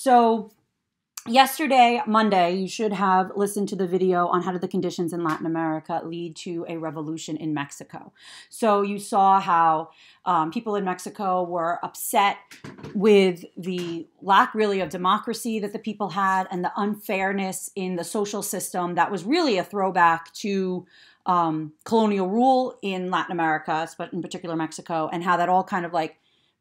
So yesterday, Monday, you should have listened to the video on how did the conditions in Latin America lead to a revolution in Mexico. So you saw how people in Mexico were upset with the lack really of democracy that the people had and the unfairness in the social system that was really a throwback to colonial rule in Latin America, but in particular Mexico, and how that all kind of like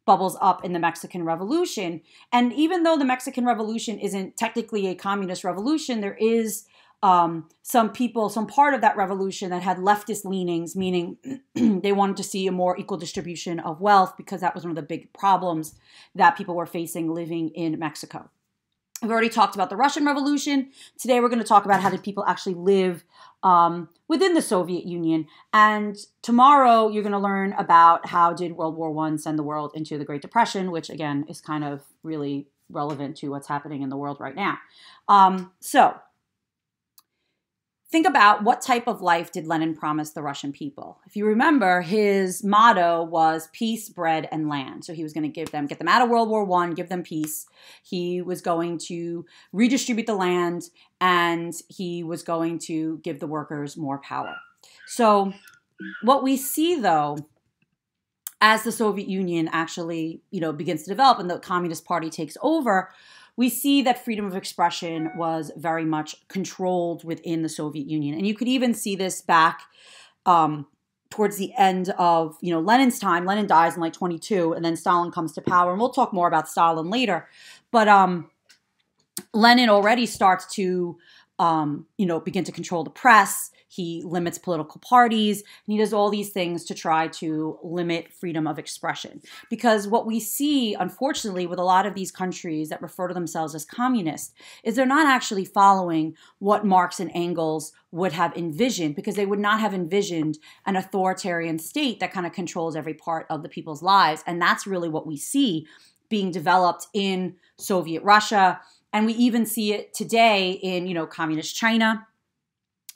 bubbles up in the Mexican Revolution. And even though the Mexican Revolution isn't technically a communist revolution, there is some part of that revolution that had leftist leanings, meaning they wanted to see a more equal distribution of wealth because that was one of the big problems that people were facing living in Mexico. We've already talked about the Russian Revolution. Today we're going to talk about how did people actually live within the Soviet Union. And tomorrow you're going to learn about how did World War I send the world into the Great Depression, which again is kind of really relevant to what's happening in the world right now. So think about what type of life did Lenin promise the Russian people. If you remember, his motto was peace, bread, and land. So he was going to get them out of World War I, give them peace. He was going to redistribute the land, and he was going to give the workers more power. So what we see, though, as the Soviet Union actually, begins to develop and the Communist Party takes over, we see that freedom of expression was very much controlled within the Soviet Union. And you could even see this back towards the end of, Lenin's time. Lenin dies in like 22, and then Stalin comes to power. And we'll talk more about Stalin later. But Lenin already starts to, begin to control the press. He limits political parties, and he does all these things to try to limit freedom of expression. Because what we see, unfortunately, with a lot of these countries that refer to themselves as communist, is they're not actually following what Marx and Engels would have envisioned, because they would not have envisioned an authoritarian state that kind of controls every part of the people's lives. And that's really what we see being developed in Soviet Russia. And we even see it today in, communist China.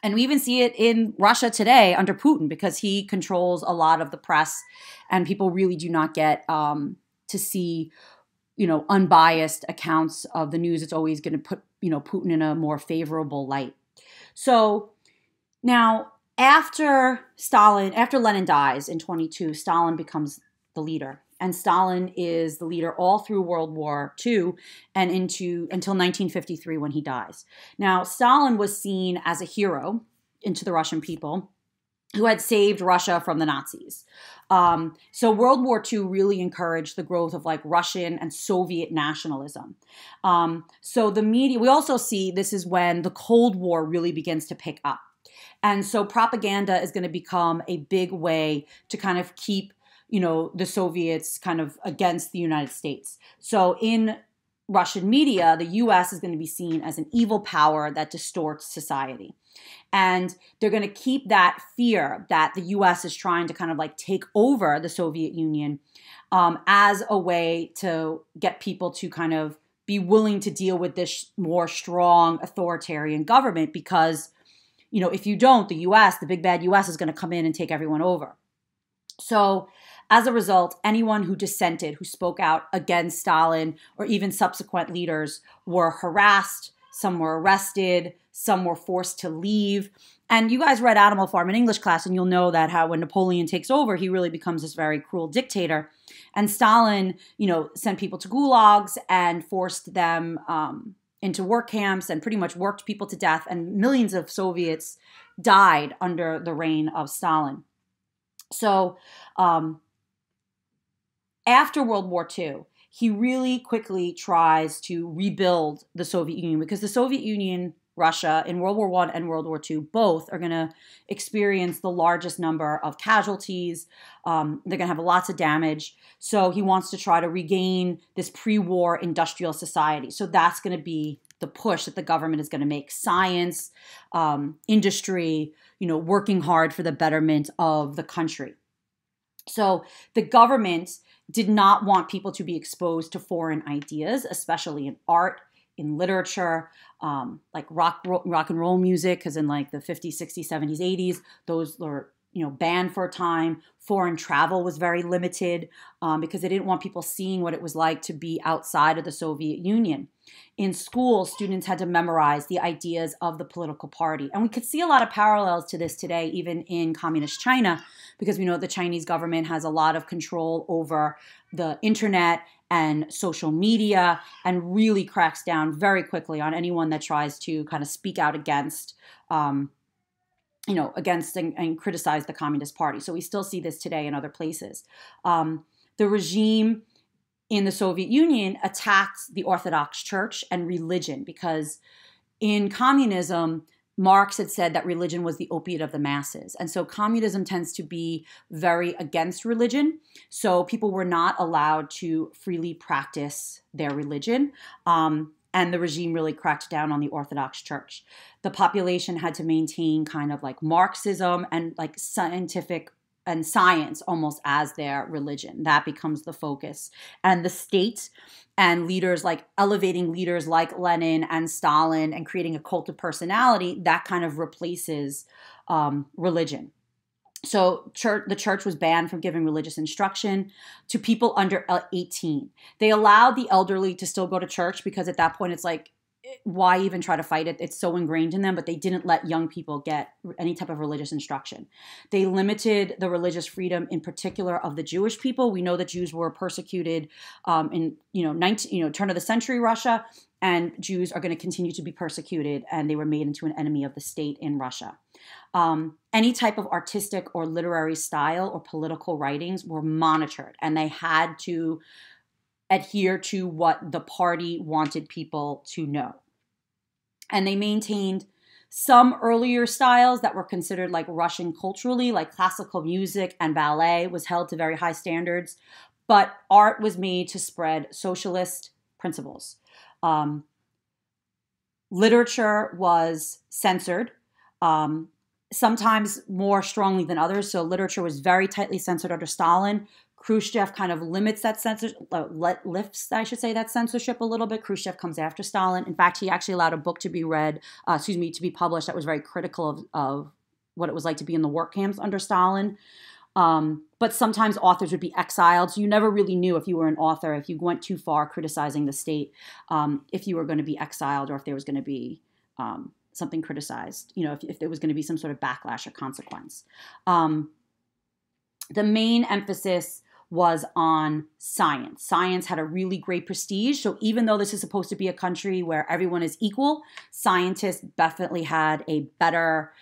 And we even see it in Russia today under Putin, because he controls a lot of the press, and people really do not get to see, unbiased accounts of the news. It's always going to put, Putin in a more favorable light. So now after Lenin dies in 22, Stalin becomes the leader. And Stalin is the leader all through World War II and until 1953 when he dies. Now, Stalin was seen as a hero to the Russian people who had saved Russia from the Nazis. So World War II really encouraged the growth of like Russian and Soviet nationalism. So the media, we also see this is when the Cold War really begins to pick up. And so propaganda is going to become a big way to kind of keep the Soviets kind of against the United States. So in Russian media, the U.S. is going to be seen as an evil power that distorts society. And they're going to keep that fear that the U.S. is trying to kind of like take over the Soviet Union as a way to get people to kind of be willing to deal with this more strong authoritarian government, because, if you don't, the U.S., the big bad U.S. is going to come in and take everyone over. So as a result, anyone who dissented, who spoke out against Stalin or even subsequent leaders, were harassed, some were arrested, some were forced to leave. And you guys read Animal Farm in English class, and you'll know that how when Napoleon takes over, he really becomes this very cruel dictator. And Stalin, sent people to gulags and forced them into work camps and pretty much worked people to death. And millions of Soviets died under the reign of Stalin. So after World War II, he really quickly tries to rebuild the Soviet Union, because the Soviet Union, Russia, in World War I and World War II, both are going to experience the largest number of casualties. They're going to have lots of damage. So he wants to try to regain this pre-war industrial society. So that's going to be the push that the government is going to make. Science, industry, working hard for the betterment of the country. So the government did not want people to be exposed to foreign ideas, especially in art, in literature, like rock and roll music, because in like the 50s, 60s, 70s, 80s, those were banned for a time. Foreign travel was very limited because they didn't want people seeing what it was like to be outside of the Soviet Union. In school, students had to memorize the ideas of the political party. And we could see a lot of parallels to this today, even in communist China, because we know the Chinese government has a lot of control over the internet and social media and really cracks down very quickly on anyone that tries to kind of speak out against against and criticize the Communist Party. So we still see this today in other places. The regime in the Soviet Union attacked the Orthodox Church and religion because in communism, Marx had said that religion was the opiate of the masses. And so communism tends to be very against religion. So people were not allowed to freely practice their religion. And the regime really cracked down on the Orthodox Church. The population had to maintain kind of like Marxism and like scientific and science almost as their religion. That becomes the focus. And the state and leaders like elevating leaders like Lenin and Stalin and creating a cult of personality, that kind of replaces religion. So the church was banned from giving religious instruction to people under 18. They allowed the elderly to still go to church because at that point it's like, why even try to fight it? It's so ingrained in them, but they didn't let young people get any type of religious instruction. They limited the religious freedom in particular of the Jewish people. We know that Jews were persecuted in turn of the century Russia, and Jews are going to continue to be persecuted, and they were made into an enemy of the state in Russia. Any type of artistic or literary style or political writings were monitored, and they had to adhere to what the party wanted people to know. And they maintained some earlier styles that were considered like Russian culturally, like classical music and ballet was held to very high standards, but art was made to spread socialist principles. Literature was censored, sometimes more strongly than others. So literature was very tightly censored under Stalin. Khrushchev kind of limits that lifts that censorship a little bit. Khrushchev comes after Stalin. In fact, he actually allowed a book to be to be published that was very critical of what it was like to be in the work camps under Stalin. But sometimes authors would be exiled. So you never really knew if you were an author, if you went too far criticizing the state, if you were going to be exiled or if there was going to be something criticized, if there was going to be some sort of backlash or consequence. The main emphasis was on science. Science had a really great prestige. So even though this is supposed to be a country where everyone is equal, scientists definitely had a better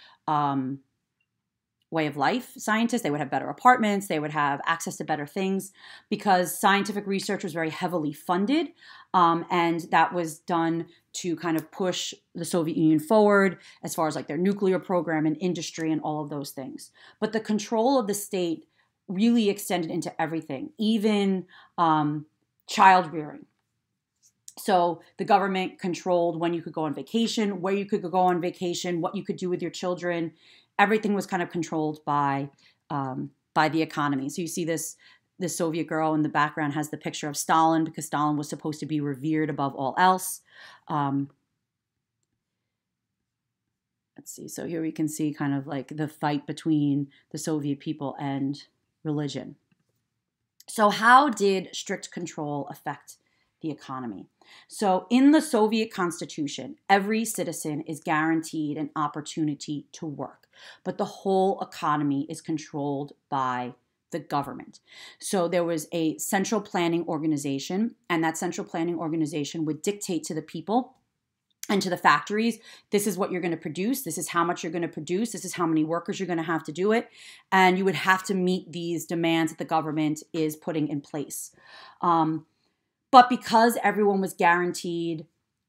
way of life. Scientists, they would have better apartments, they would have access to better things because scientific research was very heavily funded. And that was done to kind of push the Soviet Union forward as far as like their nuclear program and industry and all of those things. But the control of the state really extended into everything, even child rearing. So the government controlled when you could go on vacation, where you could go on vacation, what you could do with your children. Everything was kind of controlled by the economy. So you see this Soviet girl in the background has the picture of Stalin because Stalin was supposed to be revered above all else. Let's see. So here we can see kind of like the fight between the Soviet people and religion. So how did strict control affect the economy? So in the Soviet Constitution, every citizen is guaranteed an opportunity to work, but the whole economy is controlled by the government. So there was a central planning organization, and that central planning organization would dictate to the people and to the factories, this is what you're going to produce, this is how much you're going to produce, this is how many workers you're going to have to do it, and you would have to meet these demands that the government is putting in place. But because everyone was guaranteed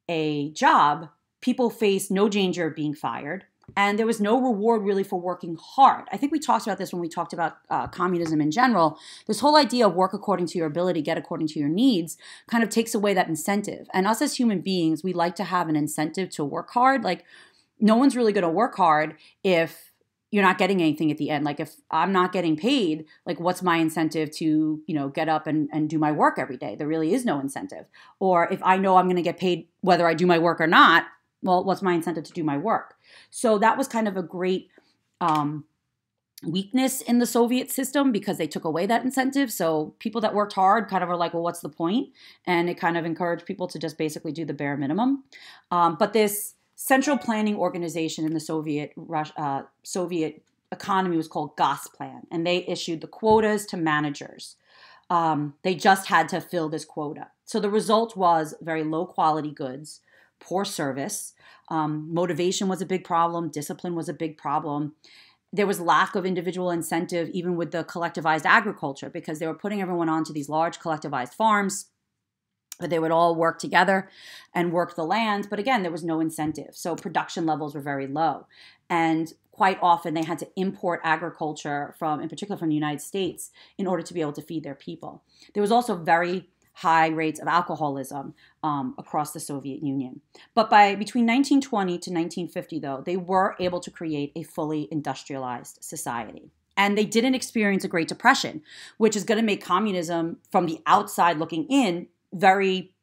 a job, people faced no danger of being fired, and there was no reward really for working hard. I think we talked about this when we talked about communism in general. This whole idea of work according to your ability, get according to your needs, kind of takes away that incentive. And us as human beings, we like to have an incentive to work hard. Like, no one's really going to work hard if you're not getting anything at the end. Like, if I'm not getting paid, like, what's my incentive to, get up and do my work every day? There really is no incentive. Or if I know I'm going to get paid whether I do my work or not, well, what's my incentive to do my work? So that was kind of a great weakness in the Soviet system because they took away that incentive. So people that worked hard kind of are like, well, what's the point? And it kind of encouraged people to just basically do the bare minimum. But this central planning organization in the Soviet economy was called Gosplan, and they issued the quotas to managers. They just had to fill this quota. So the result was very low quality goods, poor service. Motivation was a big problem. Discipline was a big problem. There was lack of individual incentive even with the collectivized agriculture because they were putting everyone onto these large collectivized farms. But they would all work together and work the land. But again, there was no incentive. So production levels were very low. And quite often they had to import agriculture in particular from the United States in order to be able to feed their people. There was also very high rates of alcoholism across the Soviet Union. But between 1920 to 1950, though, they were able to create a fully industrialized society. And they didn't experience a Great Depression, which is going to make communism from the outside looking in very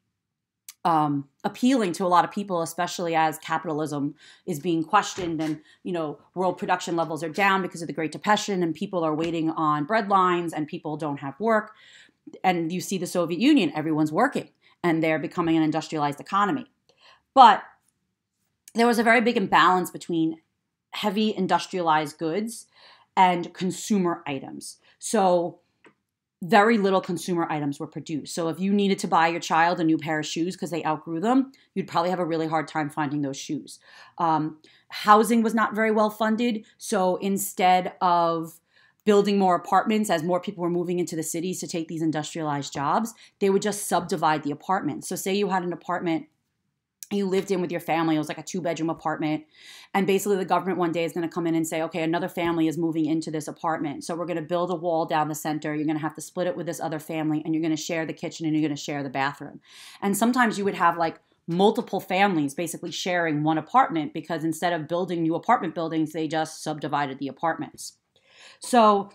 appealing to a lot of people, especially as capitalism is being questioned and, world production levels are down because of the Great Depression and people are waiting on bread lines and people don't have work. And you see the Soviet Union, everyone's working and they're becoming an industrialized economy. But there was a very big imbalance between heavy industrialized goods and consumer items. So very little consumer items were produced. So if you needed to buy your child a new pair of shoes because they outgrew them, you'd probably have a really hard time finding those shoes. Housing was not very well funded. So instead of building more apartments as more people were moving into the cities to take these industrialized jobs, they would just subdivide the apartments. So say you had an apartment you lived in with your family, it was like a 2-bedroom apartment. And basically the government one day is going to come in and say, okay, another family is moving into this apartment. So we're going to build a wall down the center. You're going to have to split it with this other family and you're going to share the kitchen and you're going to share the bathroom. And sometimes you would have like multiple families basically sharing one apartment because instead of building new apartment buildings, they just subdivided the apartments. So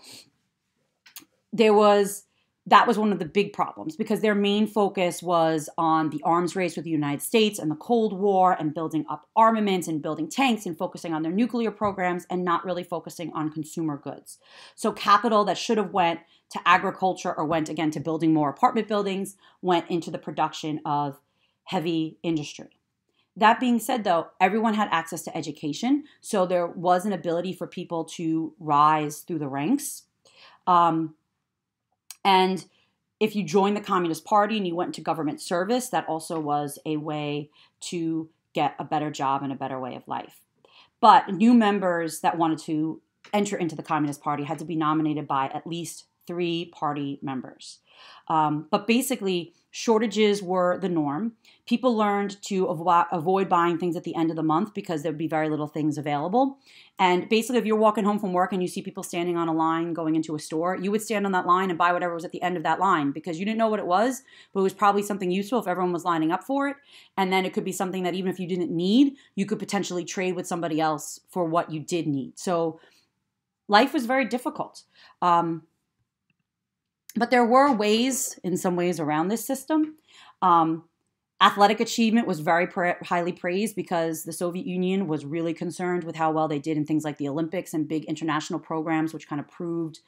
that was one of the big problems because their main focus was on the arms race with the United States and the Cold War and building up armaments and building tanks and focusing on their nuclear programs and not really focusing on consumer goods. So capital that should have went to agriculture or went again to building more apartment buildings went into the production of heavy industry. That being said, though, everyone had access to education. So there was an ability for people to rise through the ranks. And if you joined the Communist Party and you went into government service, that also was a way to get a better job and a better way of life. But new members that wanted to enter into the Communist Party had to be nominated by at least 3 party members. But basically, shortages were the norm. People learned to avoid buying things at the end of the month because there would be very little things available. And basically, if you're walking home from work and you see people standing on a line going into a store, you would stand on that line and buy whatever was at the end of that line because you didn't know what it was, but it was probably something useful if everyone was lining up for it. And then it could be something that even if you didn't need, you could potentially trade with somebody else for what you did need. So life was very difficult. But there were ways, in some ways, around this system. Athletic achievement was very highly praised because the Soviet Union was really concerned with how well they did in things like the Olympics and big international programs, which kind of proved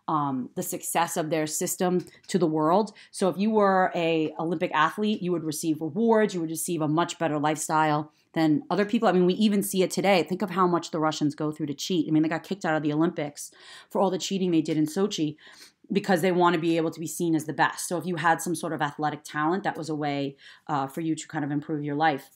the success of their system to the world. So if you were an Olympic athlete, you would receive rewards, you would receive a much better lifestyle than other people. I mean, we even see it today. Think of how much the Russians go through to cheat. I mean, they got kicked out of the Olympics for all the cheating they did in Sochi, because they want to be able to be seen as the best. So if you had some sort of athletic talent, that was a way for you to kind of improve your life.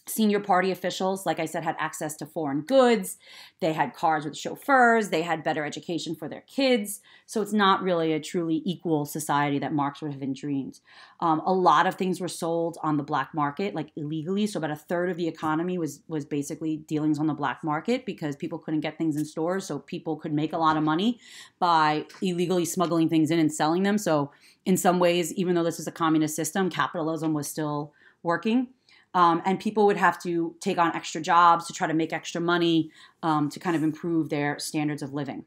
Senior party officials, like I said, had access to foreign goods. They had cars with chauffeurs. They had better education for their kids. So it's not really a truly equal society that Marx would have dreamed. A lot of things were sold on the black market, like illegally. So about a third of the economy was basically dealings on the black market because people couldn't get things in stores. So people could make a lot of money by illegally smuggling things in and selling them. So in some ways, even though this is a communist system, capitalism was still working. And people would have to take on extra jobs to try to make extra money to kind of improve their standards of living.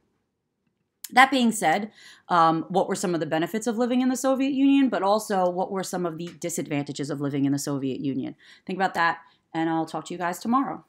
That being said, what were some of the benefits of living in the Soviet Union, but also what were some of the disadvantages of living in the Soviet Union? Think about that, and I'll talk to you guys tomorrow.